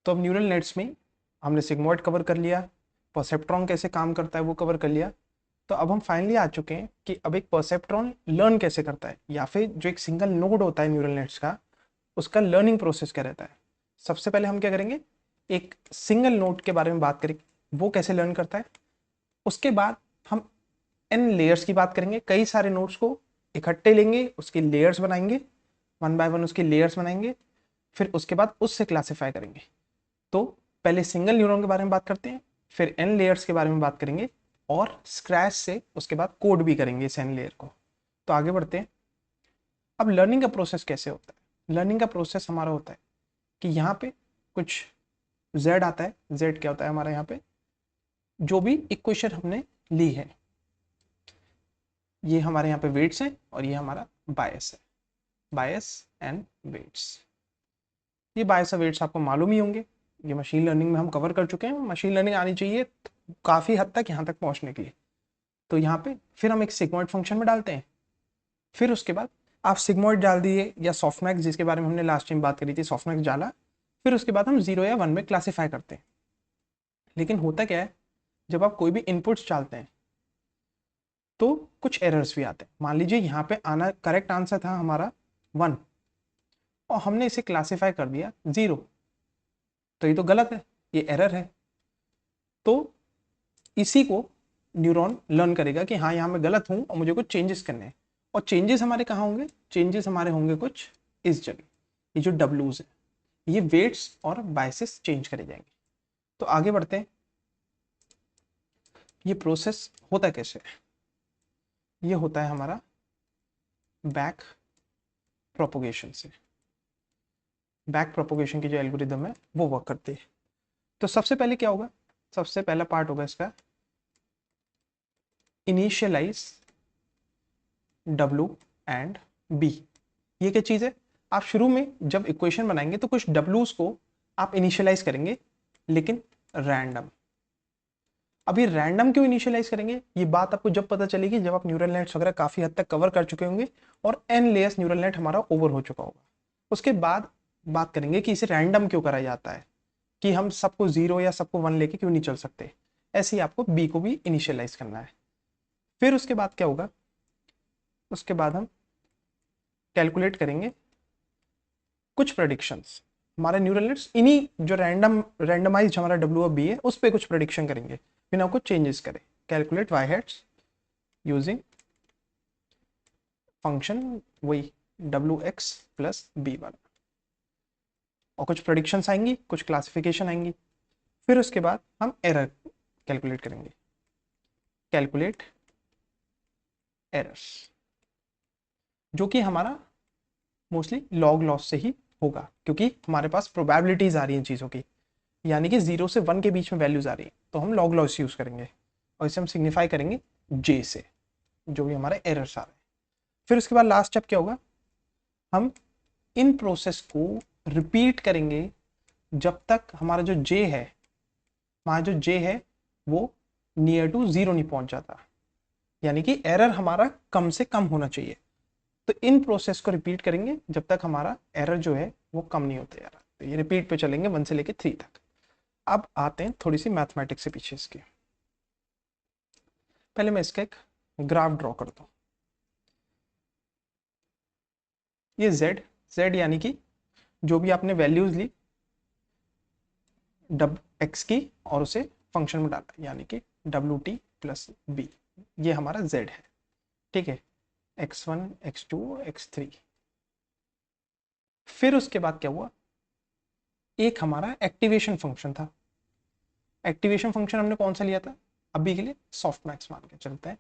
तो अब neural nets में हमने सिग्मॉइड कवर कर लिया, परसेप्ट्रॉन कैसे काम करता है वो कवर कर लिया। तो अब हम फाइनली आ चुके हैं कि अब एक परसेप्ट्रॉन लर्न कैसे करता है, या फिर जो एक सिंगल नोड होता है न्यूरल नेट्स का, उसका लर्निंग प्रोसेस क्या रहता है। सबसे पहले हम क्या करेंगे, एक सिंगल नोड के बारे में बात करेंगे, वो कैसे लर्न करता है। उसके बाद हम एन लेयर्स की बात करेंगे, कई सारे नोड्स को इकट्ठे लेंगे, उसकी लेयर्स बनाएंगे, वन बाय वन उसकी लेयर्स बनाएंगे, फिर उसके बाद उससे क्लासिफाई करेंगे। तो पहले सिंगल न्यूरॉन के बारे में बात करते हैं, फिर एन लेयर्स के बारे में बात करेंगे, और स्क्रैच से उसके बाद कोड भी करेंगे इस एन लेयर को। तो आगे बढ़ते हैं। अब लर्निंग का प्रोसेस कैसे होता है। लर्निंग का प्रोसेस हमारा होता है कि यहाँ पे कुछ z आता है। z क्या होता है हमारा, यहाँ पे जो भी इक्वेशन हमने ली है, ये हमारे यहाँ पे वेट्स हैं और ये हमारा बायस है, बायस एंड वेट्स। ये बायस और वेट्स आपको मालूम ही होंगे, ये मशीन लर्निंग में हम कवर कर चुके हैं। मशीन लर्निंग आनी चाहिए काफ़ी हद तक यहाँ तक पहुँचने के लिए। तो यहाँ पे फिर हम एक सिग्मॉइड फंक्शन में डालते हैं, फिर उसके बाद आप सिग्मॉइड डाल दिए या सॉफ्टमैक्स, जिसके बारे में हमने लास्ट टाइम बात करी थी, सॉफ्टमैक्स डाला, फिर उसके बाद हम 0 या 1 में क्लासीफाई करते हैं। लेकिन होता क्या है, जब आप कोई भी इनपुट्स डालते हैं तो कुछ एरर्स भी आते हैं। मान लीजिए यहाँ पे आना करेक्ट आंसर था हमारा 1 और हमने इसे क्लासीफाई कर दिया 0, तो ये तो गलत है, ये एरर है। तो इसी को न्यूरॉन लर्न करेगा कि हाँ यहाँ मैं गलत हूँ और मुझे कुछ चेंजेस करने हैं। और चेंजेस हमारे कहाँ होंगे, चेंजेस हमारे होंगे कुछ इस जगह, ये जो डब्लूज है, ये वेट्स और बायसेस चेंज करे जाएंगे। तो आगे बढ़ते हैं। ये प्रोसेस होता कैसे है, ये होता है हमारा बैक प्रोपोगेशन से। बैक प्रोपोगेशन की जो एल्गोरिदम है वो वर्क करती है। तो सबसे पहले क्या होगा, सबसे पहला पार्ट होगा इसका इनिशियलाइज W एंड B। ये क्या चीज़ है, आप शुरू में जब इक्वेशन बनाएंगे तो कुछ W's को आप इनिशियलाइज करेंगे, लेकिन रैंडम। अभी रैंडम क्यों इनिशियलाइज करेंगे, ये बात आपको जब पता चलेगी जब आप न्यूरल नेट्स वगैरह काफ़ी हद तक कवर कर चुके होंगे और एन लेयर्स न्यूरल नेट हमारा ओवर हो चुका होगा। उसके बाद बात करेंगे कि इसे रैंडम क्यों करा जाता है, कि हम सबको 0 या सबको 1 लेके क्यों नहीं चल सकते। ऐसे ही आपको बी को भी इनिशियलाइज करना है। फिर उसके बाद क्या होगा, उसके बाद हम कैलकुलेट करेंगे कुछ प्रेडिक्शंस। हमारे न्यूरल नेट्स इन्हीं जो रैंडमाइज हमारा डब्ल्यू और बी है उस पर कुछ प्रेडिक्शन करेंगे बिना कुछ चेंजेस करे। Calculate y hats using function वही डब्ल्यू एक्स प्लस बी वन, और कुछ प्रेडिक्शंस आएंगी, कुछ क्लासिफिकेशन आएंगी। फिर उसके बाद हम एरर कैलकुलेट करेंगे, कैलकुलेट एरर्स, जो कि हमारा मोस्टली लॉग लॉस से ही होगा, क्योंकि हमारे पास प्रोबेबिलिटीज आ रही हैं चीज़ों की, यानी कि 0 से 1 के बीच में वैल्यूज आ रही है, तो हम लॉग लॉस यूज़ करेंगे और इसे हम सिग्निफाई करेंगे जे से, जो भी हमारे एरर्स आ रहे हैं। फिर उसके बाद लास्ट स्टेप क्या होगा, हम इन प्रोसेस को रिपीट करेंगे जब तक हमारा जो जे है, हमारा जो जे है वो नियर टू 0 नहीं पहुंच जाता, यानी कि एरर हमारा कम से कम होना चाहिए। तो इन प्रोसेस को रिपीट करेंगे जब तक हमारा एरर जो है वो कम नहीं होता यार। तो ये रिपीट पे चलेंगे 1 से लेके 3 तक। अब आते हैं थोड़ी सी मैथमेटिक्स से पीछे इसके। पहले मैं इसका एक ग्राफ ड्रॉ करता हूँ। ये z यानी कि जो भी आपने वैल्यूज ली डब एक्स की और उसे फंक्शन में डाला, यानी कि डब्ल्यू टी प्लस बी, ये हमारा z है। ठीक है, x1 x2 x3। फिर उसके बाद क्या हुआ, एक हमारा एक्टिवेशन फंक्शन था। एक्टिवेशन फंक्शन हमने कौन सा लिया था, अभी के लिए सॉफ्ट मैक्स मान के चलते हैं,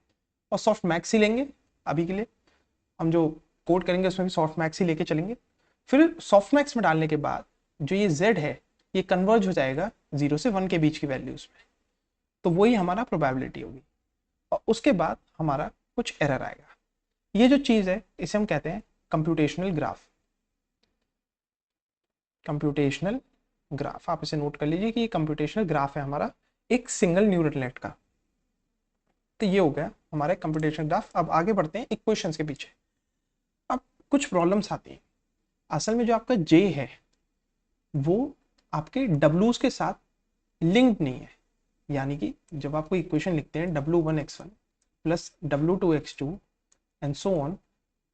और सॉफ्ट मैक्स ही लेंगे अभी के लिए। हम जो कोड करेंगे उसमें भी सॉफ्ट मैक्स ही लेके चलेंगे। फिर सॉफ्ट मैक्स में डालने के बाद जो ये z है ये कन्वर्ज हो जाएगा 0 से 1 के बीच की वैल्यूज में, तो वही हमारा प्रोबेबिलिटी होगी। और उसके बाद हमारा कुछ एरर आएगा। ये जो चीज़ है इसे हम कहते हैं कंप्यूटेशनल ग्राफ। कंप्यूटेशनल ग्राफ, आप इसे नोट कर लीजिए कि ये कंप्यूटेशनल ग्राफ है हमारा एक सिंगल न्यूरल नेट का। तो ये हो गया हमारा कंप्यूटेशनल ग्राफ। अब आगे बढ़ते हैं इक्वेशंस के पीछे। अब कुछ प्रॉब्लम्स आती हैं। असल में जो आपका जे है वो आपके डब्ल्यूज के साथ लिंक्ड नहीं है। यानी कि जब आप कोई इक्वेशन लिखते हैं W1x1 plus W2x2 and so on,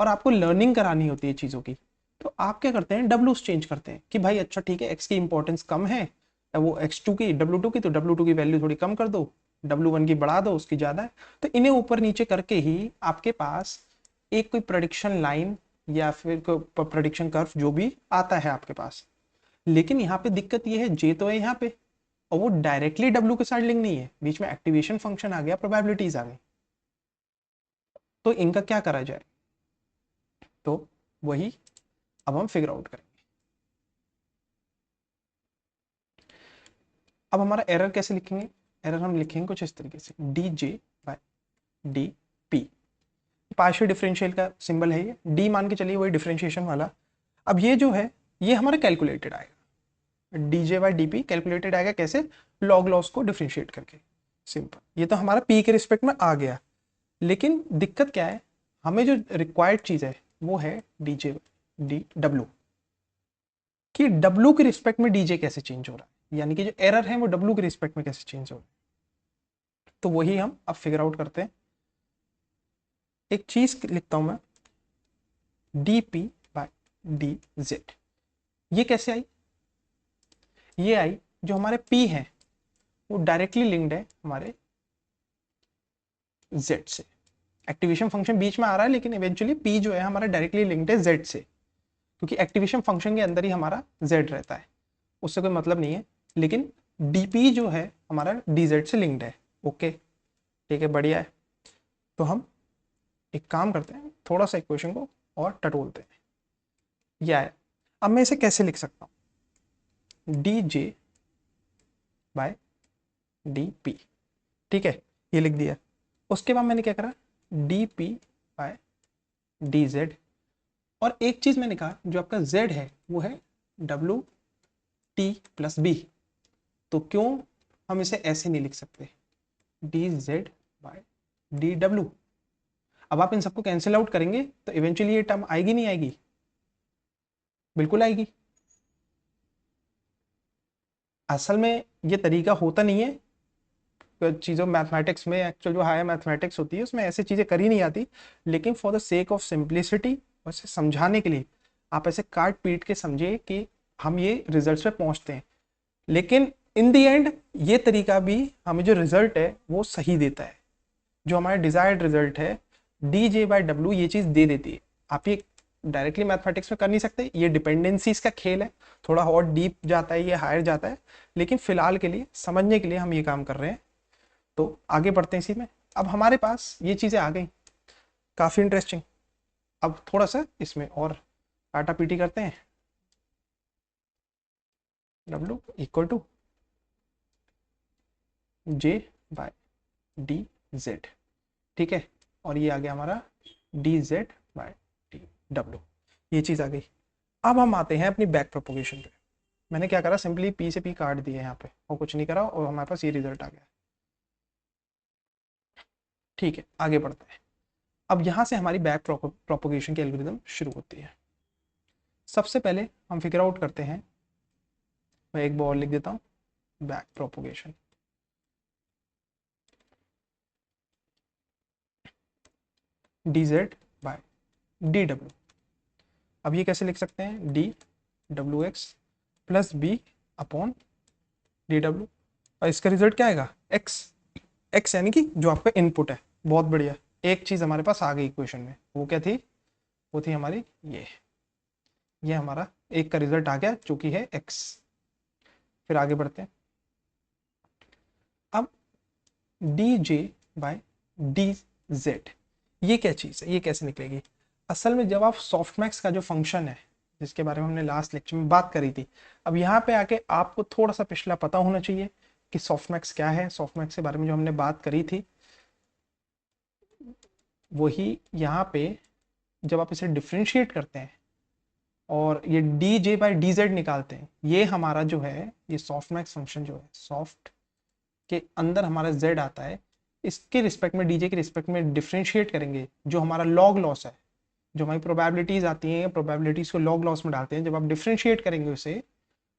और आपको लर्निंग करानी होती है चीज़ों की, तो आप क्या करते हैं, डब्ल्यूज चेंज करते हैं कि भाई अच्छा ठीक है, एक्स की इंपॉर्टेंस कम है, वो x2 की W2 की, तो W2 की वैल्यू थोड़ी कम कर दो, W1 की बढ़ा दो, उसकी ज़्यादा है। तो इन्हें ऊपर नीचे करके ही आपके पास एक कोई प्रेडिक्शन लाइन या फिर कोई प्रेडिक्शन कर्व जो भी आता है आपके पास। लेकिन यहाँ पे दिक्कत ये है, जे तो है यहाँ पे, और वो डायरेक्टली डब्ल्यू के साथ लिंक नहीं है, बीच में एक्टिवेशन फंक्शन आ गया, प्रोबेबिलिटीज आ गई। तो इनका क्या करा जाए, तो वही अब हम फिगर आउट करेंगे। अब हमारा एरर कैसे लिखेंगे, एरर हम लिखेंगे कुछ इस तरीके से, D J by D P. Partial differential का सिंबल है ये, डी मान के चलिए वही डिफरेंशिएशन वाला। अब ये जो है ये हमारा कैलकुलेटेड आएगा, D J by D P calculated आएगा कैसे, लॉग लॉस को डिफरेंशिएट करके, सिंपल। ये तो हमारा पी के रिस्पेक्ट में आ गया। लेकिन दिक्कत क्या है, हमें जो रिक्वायर्ड चीज है वो है डी जे डी डब्ल्यू, कि डब्ल्यू के रिस्पेक्ट में डीजे कैसे चेंज हो रहा है, यानी कि जो एरर है वो डब्ल्यू के रिस्पेक्ट में कैसे चेंज हो रहा है। तो वही हम अब फिगर आउट करते हैं। एक चीज लिखता हूं मैं, D P by D Z. ये कैसे आई, ये आई जो हमारे पी है वो डायरेक्टली लिंक्ड है हमारे जेड से। एक्टिवेशन फंक्शन बीच में आ रहा है, लेकिन इवेंचुअली पी जो है हमारा डायरेक्टली लिंक्ड है जेड से, क्योंकि एक्टिवेशन फंक्शन के अंदर ही हमारा जेड रहता है, उससे कोई मतलब नहीं है। लेकिन डीपी जो है हमारा डीजेड से लिंक्ड है। ओके ठीक है, बढ़िया है। तो हम एक काम करते हैं, थोड़ा सा इक्वेशन को और टटोलते हैं। यह है, अब मैं इसे कैसे लिख सकता हूं, D J by D P. ठीक है, ये लिख दिया। उसके बाद मैंने क्या करा, D P by D Z. और एक चीज मैंने कहा, जो आपका जेड है वो है डब्ल्यू टी प्लस बी। तो क्यों हम इसे ऐसे नहीं लिख सकते, D Z by D W. अब आप इन सबको कैंसिल आउट करेंगे तो इवेंचुअली ये टर्म आएगी नहीं आएगी, बिल्कुल आएगी। असल में ये तरीका होता नहीं है चीज़ों, मैथमेटिक्स में एक्चुअल जो हायर मैथमेटिक्स होती है उसमें ऐसी चीज़ें करी नहीं आती। लेकिन for the sake of simplicity, उसे समझाने के लिए आप ऐसे काट पीट के समझिए कि हम ये रिजल्ट पे पहुंचते हैं। लेकिन इन दी एंड ये तरीका भी हमें जो रिजल्ट है वो सही देता है, जो हमारा डिजायर्ड रिजल्ट है डी जे बाई डब्ल्यू, ये चीज़ दे देती है। आप ये डायरेक्टली मैथमेटिक्स में कर नहीं सकते, ये डिपेंडेंसीज का खेल है, थोड़ा और डीप जाता है, ये हायर जाता है। लेकिन फिलहाल के लिए समझने के लिए हम ये काम कर रहे हैं। तो आगे बढ़ते हैं इसी में। अब हमारे पास ये चीज़ें आ गई, काफ़ी इंटरेस्टिंग। अब थोड़ा सा इसमें और आटा पीटी करते हैं। W equal to J by D Z. ठीक है, और ये आ गया हमारा D Z by D W, ये चीज़ आ गई। अब हम आते हैं अपनी बैक प्रोपोगेशन पे। मैंने क्या करा, सिंपली पी से पी काट दिए यहाँ पे और कुछ नहीं करा, और हमारे पास ये रिजल्ट आ गया। ठीक है, आगे बढ़ते हैं। अब यहाँ से हमारी बैक प्रोपोगेशन की एल्गोरिदम शुरू होती है। सबसे पहले हम फिगर आउट करते हैं, मैं एक बार लिख देता हूँ, back propagation D Z by D W. अब ये कैसे लिख सकते हैं, D W x plus B upon D W, और इसका रिजल्ट क्या आएगा, एक्स। एक्स यानी कि जो आपका इनपुट है। बहुत बढ़िया, एक चीज़ हमारे पास आ गई इक्वेशन में, वो क्या थी, वो थी हमारी ये हमारा एक का रिजल्ट आ गया जो कि है एक्स। फिर आगे बढ़ते हैं। अब D J by D Z, ये क्या चीज़ है, ये कैसे निकलेगी। असल में जब आप सॉफ्टमैक्स का जो फंक्शन है, जिसके बारे में हमने लास्ट लेक्चर में बात करी थी, अब यहाँ पे आके आपको थोड़ा सा पिछला पता होना चाहिए कि सॉफ्टमैक्स क्या है। सॉफ्टमैक्स के बारे में जो हमने बात करी थी, वही यहाँ पे जब आप इसे डिफ्रेंशिएट करते हैं और ये D J by D Z निकालते हैं, ये हमारा जो है, ये सॉफ्टमैक्स फंक्शन जो है, सॉफ्ट के अंदर हमारा z आता है, इसके रिस्पेक्ट में डीजे के रिस्पेक्ट में डिफ्रेंशिएट करेंगे, जो हमारा लॉग लॉस है, जो हमारी प्रोबेबिलिटीज आती हैं, प्रोबेबिलिटीज को लॉग लॉस में डालते हैं, जब आप डिफ्रेंशिएट करेंगे उसे,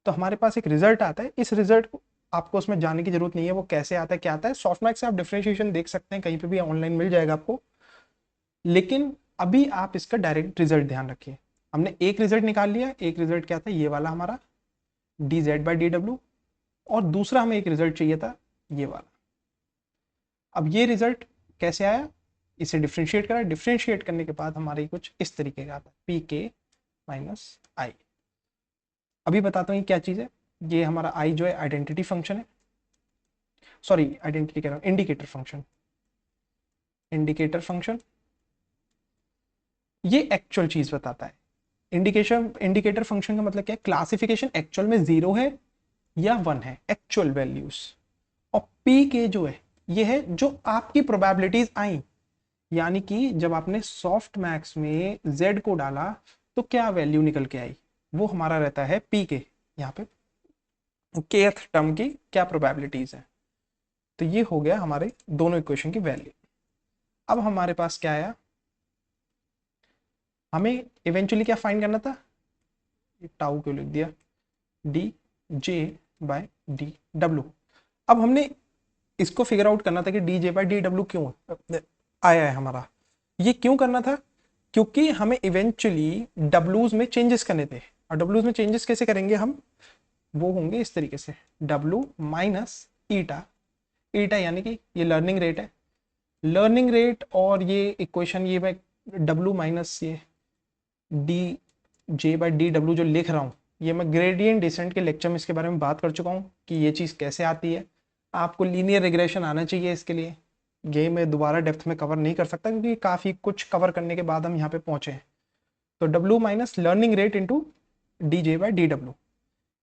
तो हमारे पास एक रिजल्ट आता है। इस रिजल्ट को आपको उसमें जाने की जरूरत नहीं है, वो कैसे आता है क्या आता है, सॉफ्टमैक्स से आप डिफरेंशिएशन देख सकते हैं, कहीं पे भी ऑनलाइन मिल जाएगा आपको। लेकिन अभी आप इसका डायरेक्ट रिजल्ट ध्यान रखिए। हमने एक रिजल्ट निकाल लिया, एक रिजल्ट क्या था, ये वाला हमारा D Z by D W, और दूसरा हमें एक रिजल्ट चाहिए था ये वाला। अब ये रिजल्ट कैसे आया, इसे डिफ्रेंशिएट करा, डिफ्रेंशिएट करने के बाद हमारे कुछ इस तरीके का आता है, पी के माइनस आई। अभी बताता हूँ ये क्या चीज़ है। ये हमारा आई जो है आइडेंटिटी फंक्शन है, सॉरी आइडेंटिटी कह रहा हूँ, इंडिकेटर फंक्शन। इंडिकेटर फंक्शन ये एक्चुअल चीज बताता है। इंडिकेटर फंक्शन का मतलब क्या है, क्लासिफिकेशन एक्चुअल में 0 है या 1 है, एक्चुअल वैल्यूज। और पी के जो है ये है जो आपकी प्रोबेबिलिटीज आई, यानी कि जब आपने सॉफ्ट मैक्स में z को डाला तो क्या वैल्यू निकल के आई, वो हमारा रहता है पी के। यहाँ पे kth टर्म की क्या प्रोबेबिलिटीज है। तो ये हो गया हमारे दोनों इक्वेशन की वैल्यू। अब हमारे पास क्या आया, हमें इवेंचुअली क्या फाइंड करना था, टाउ क्यों लिख दिया, D J by D W. अब हमने इसको फिगर आउट करना था कि D J by D W क्यों आया है हमारा। ये क्यों करना था, क्योंकि हमें इवेंचुअली डब्ल्यूज में चेंजेस करने थे। और डब्ल्यूज में चेंजेस कैसे करेंगे हम, वो होंगे इस तरीके से, डब्ल्यू माइनस ईटा। ईटा यानी कि ये लर्निंग रेट है, लर्निंग रेट, और ये इक्वेशन ये मैं डब्ल्यू माइनस ये D J by D W जो लिख रहा हूँ, ये मैं ग्रेडियंट डिसेंट के लेक्चर में इसके बारे में बात कर चुका हूँ कि ये चीज़ कैसे आती है। आपको लीनियर रिग्रेशन आना चाहिए इसके लिए, ये मैं दोबारा डेप्थ में कवर नहीं कर सकता क्योंकि काफ़ी कुछ कवर करने के बाद हम यहाँ पे पहुँचे हैं। तो W minus learning rate into D J by D W.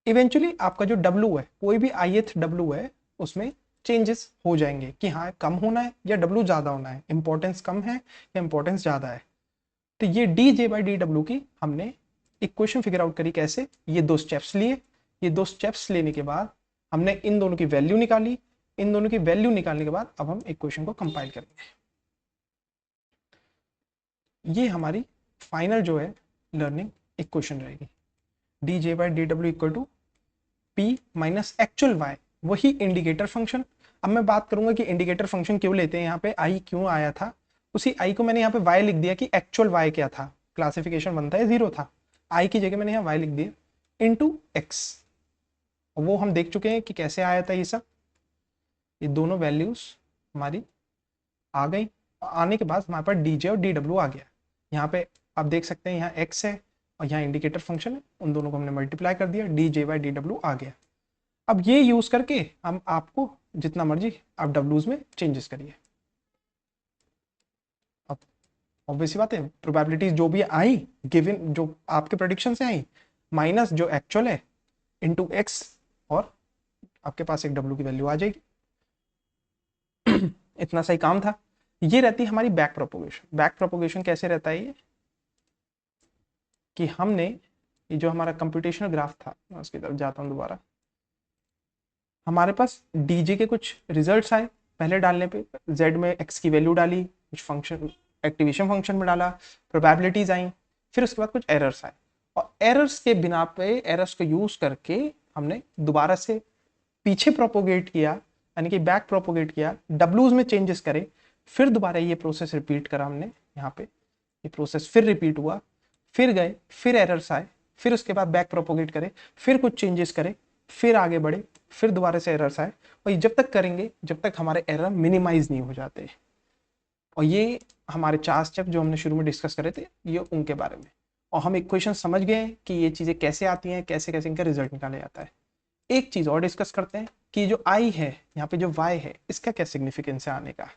Eventually आपका जो डब्ल्यू है, कोई भी ith डब्ल्यू है, उसमें चेंजेस हो जाएंगे कि हाँ कम होना है या डब्ल्यू ज़्यादा होना है, इंपॉर्टेंस कम है या इंपॉर्टेंस ज़्यादा है। तो ये D J by D W की हमने इक्वेशन फिगर आउट करी कैसे, ये दो स्टेप्स लिए। ये दो स्टेप्स लेने के बाद हमने इन दोनों की वैल्यू निकाली। इन दोनों की वैल्यू निकालने के बाद अब हम इक्वेशन को कंपाइल करेंगे। ये हमारी फाइनल जो है लर्निंग इक्वेशन रहेगी, D J by D W equal to P minus actual Y, वही इंडिकेटर फंक्शन। अब मैं बात करूंगा कि इंडिकेटर फंक्शन क्यों लेते हैं, यहाँ पे आई क्यों आया था, उसी आई को मैंने यहाँ पे वाई लिख दिया कि एक्चुअल वाई क्या था, क्लासिफिकेशन बनता है 0 था, आई की जगह मैंने यहाँ वाई लिख दिया इंटू एक्स। वो हम देख चुके हैं कि कैसे आया था ये सब। ये दोनों वैल्यूज हमारी आ गई, आने के बाद हमारे पास डी जे और डी डब्ल्यू आ गया। यहाँ पे आप देख सकते हैं यहाँ एक्स है और यहाँ इंडिकेटर फंक्शन है, उन दोनों को हमने मल्टीप्लाई कर दिया, डी जे बाई डी डब्ल्यू आ गया। अब ये यूज करके हम आपको जितना मर्जी आप डब्ल्यूज में चेंजेस करिए। अब ऑब्वियसली बात है, प्रोबेबिलिटीज जो भी आई गिवन जो आपके प्रेडिक्शन से आई माइनस जो एक्चुअल है इंटू एक्स, और आपके पास एक डब्ल्यू की वैल्यू आ जाएगी। इतना सही काम था। ये रहती है हमारी बैक प्रोपोगेशन। बैक प्रोपोगेशन कैसे रहता है ये, कि हमने ये जो हमारा कंप्यूटेशनल ग्राफ था, मैं उसकी तरफ जाता हूँ दोबारा। हमारे पास डीजे के कुछ रिजल्ट्स आए, पहले डालने पे z में x की वैल्यू डाली, कुछ फंक्शन एक्टिवेशन फंक्शन में डाला, प्रोबेबिलिटीज आई, फिर उसके बाद कुछ एरर्स आए, और एरर्स के बिना पे एरर्स को यूज करके हमने दोबारा से पीछे प्रोपोगेट किया, यानी कि बैक प्रोपोगेट किया, डब्ल्यूज में चेंजेस करे, फिर दोबारा ये प्रोसेस रिपीट करा हमने। यहाँ पे ये प्रोसेस फिर रिपीट हुआ, फिर गए, फिर एरर्स आए, फिर उसके बाद बैक प्रोपोगेट करे, फिर कुछ चेंजेस करे, फिर आगे बढ़े, फिर दोबारा से एरर्स आए, और ये जब तक करेंगे जब तक हमारे एरर मिनिमाइज नहीं हो जाते। और ये हमारे 4 स्टेप जो हमने शुरू में डिस्कस करे थे, ये उनके बारे में। और हम इक्वेशन समझ गए कि ये चीज़ें कैसे आती हैं, कैसे कैसे इनका रिजल्ट निकाला जाता है। एक चीज़ और डिस्कस करते हैं कि जो आई है यहाँ पे, जो वाई है, इसका क्या सिग्निफिकेंस है आने का।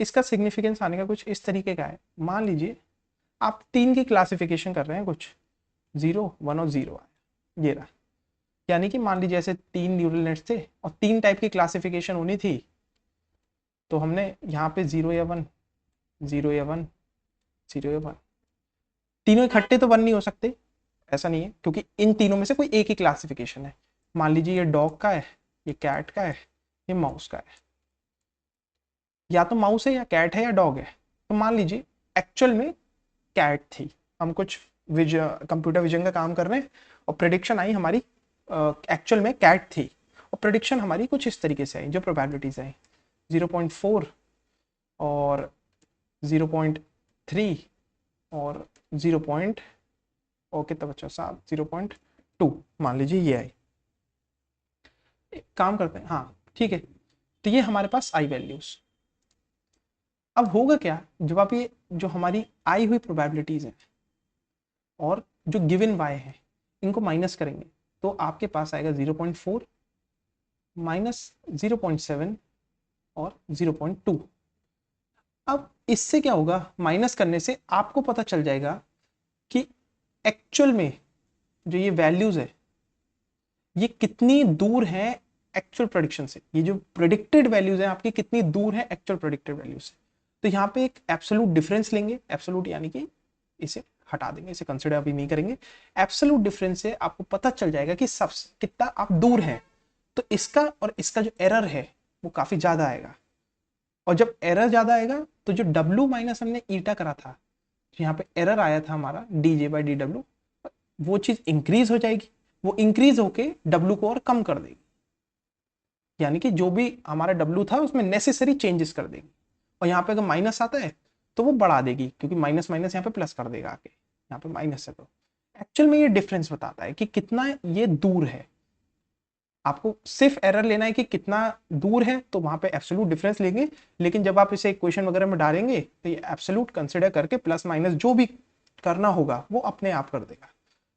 इसका सिग्निफिकेंस आने का कुछ इस तरीके का है, मान लीजिए आप 3 की क्लासिफिकेशन कर रहे हैं, कुछ 0 1 और 0 आया, ये रहा। यानी कि मान लीजिए ऐसे 3 न्यूरल नेट्स थे और 3 टाइप की क्लासिफिकेशन होनी थी, तो हमने यहाँ पे 0 या 1 0 या 1 0 या 1, तीनों इकट्ठे तो 1 नहीं हो सकते, ऐसा नहीं है, क्योंकि इन तीनों में से कोई एक ही क्लासिफिकेशन है। मान लीजिए ये डॉग का है, ये कैट का है, ये माउस का है, या तो माउस है या कैट है या डॉग है। तो मान लीजिए एक्चुअल में कैट थी, हम कुछ कंप्यूटर विजन का काम कर रहे हैं और प्रेडिक्शन आई हमारी एक्चुअल में कैट थी, और प्रेडिक्शन हमारी कुछ इस तरीके से आई, जो प्रोबेबिलिटीज आई 0.4 और 0.3 और 0. और कितना बच्चा साहब 0.2 मान लीजिए ये आई। एक काम करते हैं, हाँ ठीक है, तो ये हमारे पास आई वैल्यूज। अब होगा क्या, जब आप ये जो हमारी आई हुई प्रोबेबिलिटीज हैं और जो गिवन वाई है इनको माइनस करेंगे, तो आपके पास आएगा 0.4 माइनस 0.7 और 0.2। अब इससे क्या होगा, माइनस करने से आपको पता चल जाएगा कि एक्चुअल में जो ये वैल्यूज है ये कितनी दूर है एक्चुअल प्रेडिक्शन से। ये जो प्रेडिक्टेड वैल्यूज है आपकी कितनी दूर है एक्चुअल प्रेडिक्टेड वैल्यू से। तो यहाँ पे एक एब्सोल्यूट डिफरेंस लेंगे, एब्सोल्यूट यानी कि इसे हटा देंगे, इसे कंसिडर अभी नहीं करेंगे। एब्सोल्यूट डिफरेंस से आपको पता चल जाएगा कि सबसे कितना आप दूर हैं। तो इसका और इसका जो एरर है वो काफी ज्यादा आएगा, और जब एरर ज्यादा आएगा तो जो W माइनस हमने ईटा करा था, तो यहाँ पे एरर आया था हमारा dj/dw, वो चीज इंक्रीज हो जाएगी, वो इंक्रीज होके W को और कम कर देगी, यानी कि जो भी हमारा W था उसमें नेसेसरी चेंजेस कर देगी। और यहाँ पे अगर माइनस आता है तो वो बढ़ा देगी, क्योंकि माइनस माइनस यहाँ पे प्लस कर देगा आके, यहाँ पे माइनस है। तो एक्चुअल में ये डिफरेंस बताता है कि कितना ये दूर है। आपको सिर्फ एरर लेना है कि कितना दूर है, तो वहां पे एब्सोल्यूट डिफरेंस लेंगे, लेकिन जब आप इसे इक्वेशन वगैरह में डालेंगे तो ये एब्सोल्यूट कंसिडर करके प्लस माइनस जो भी करना होगा वो अपने आप कर देगा।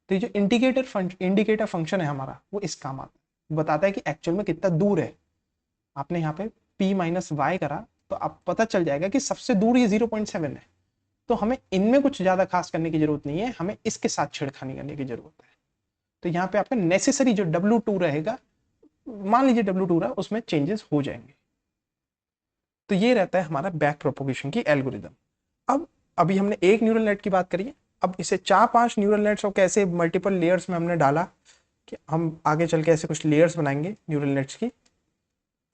तो ये जो इंडिकेटर फंक्शन है हमारा वो इस काम आता है, बताता है कि एक्चुअल में कितना दूर है। आपने यहाँ पे p माइनस वाई करा तो आप पता चल जाएगा कि सबसे दूर ये 0.7 है। तो हमें इनमें कुछ ज्यादा खास करने की जरूरत नहीं है, हमें इसके साथ छेड़खानी करने की जरूरत है। तो यहाँ पे आपका नेसेसरी जो W2 रहेगा, मान लीजिए W2 रहा, उसमें चेंजेस हो जाएंगे। तो ये रहता है हमारा बैक प्रोपोगेशन की एल्गोरिदम। अब अभी हमने एक न्यूरल नेट की बात करी है, अब इसे 4-5 न्यूरल नेट्स और कैसे मल्टीपल लेयर्स में हमने डाला कि हम आगे चल के ऐसे कुछ लेयर्स बनाएंगे न्यूरल नेट्स की।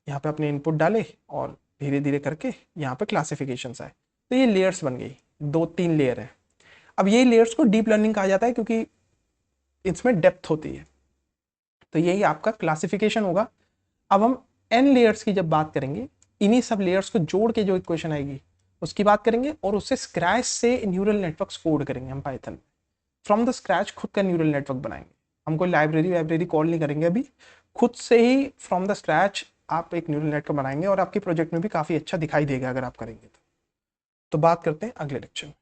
यहाँ पे अपने इनपुट डाले और धीरे धीरे करके यहाँ पे क्लासिफिकेशंस आए, तो ये लेयर्स बन गई, 2-3 लेयर है। अब ये लेयर्स को डीप लर्निंग कहा जाता है क्योंकि इसमें डेप्थ होती है। तो यही आपका क्लासिफिकेशन होगा। अब हम n लेयर्स की जब बात करेंगे, इन्हीं सब लेयर्स को जोड़ के जो इक्वेशन आएगी उसकी बात करेंगे, और उससे स्क्रैच से न्यूरल नेटवर्क्स कोड करेंगे हम पाइथन में। फ्रॉम द स्क्रैच खुद का न्यूरल नेटवर्क बनाएंगे, हम कोई लाइब्रेरी कॉल नहीं करेंगे, अभी खुद से ही फ्रॉम द स्क्रैच आप एक न्यूरल नेटवर्क बनाएंगे, और आपके प्रोजेक्ट में भी काफी अच्छा दिखाई देगा अगर आप करेंगे तो बात करते हैं अगले लेक्चर में।